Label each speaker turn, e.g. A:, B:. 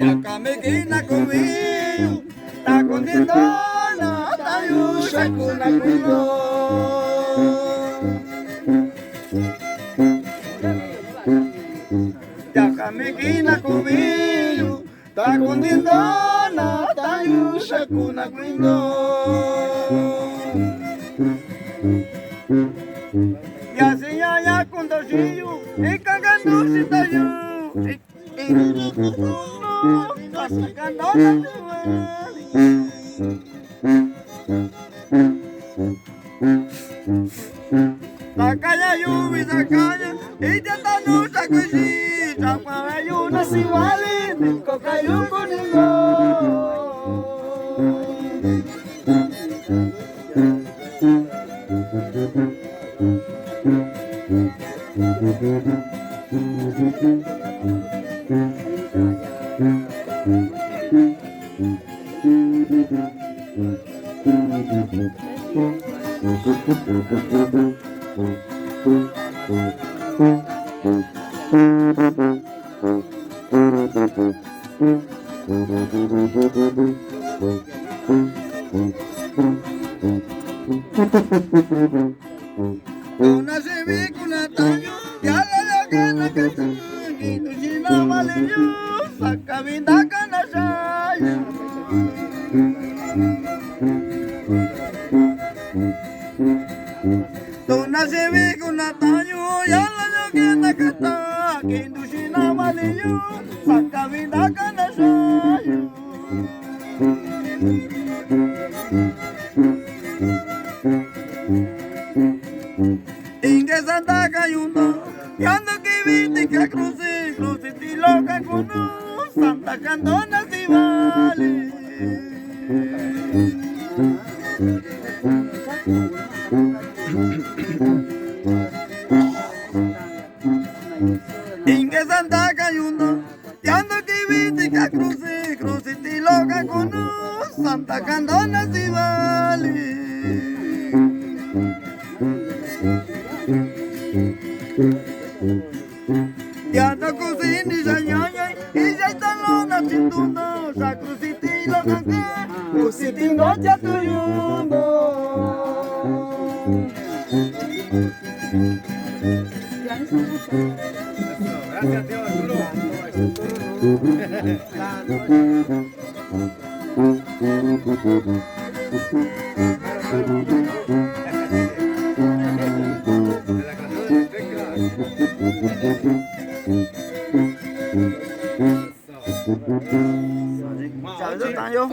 A: Yakamegina conmigo, ta condidona, ta yusha kuna kuyo. Yakamegina conmigo, ta condidona, ta yusha kuna kuyo. Ya se ya con doshiyu, y cagando si tayu. Sakaya yubi sakaya, ella tanu sakushi, sakaya yuna siwali, niko kayu kunigo. Una se ve con la taño, ya la gana que se y tu china vale yo, saca vida gana saya. Una se ve con la taño, ya la gana que está, que tu china vale yo, saca vida gana saya. Inge Santa Cayuno, y ando que viste que cruce, cruce ti loca con Santa Candona si vale. Inge Santa Cayuno, y ando que viste que cruce, cruce ti loca con Santa Candona si vale. Ya no cocini ya ñaña y ya está lona chitunda sa cruciti lo canque cruciti no ya tuyundo. Gracias Dios, chào rất tán vô.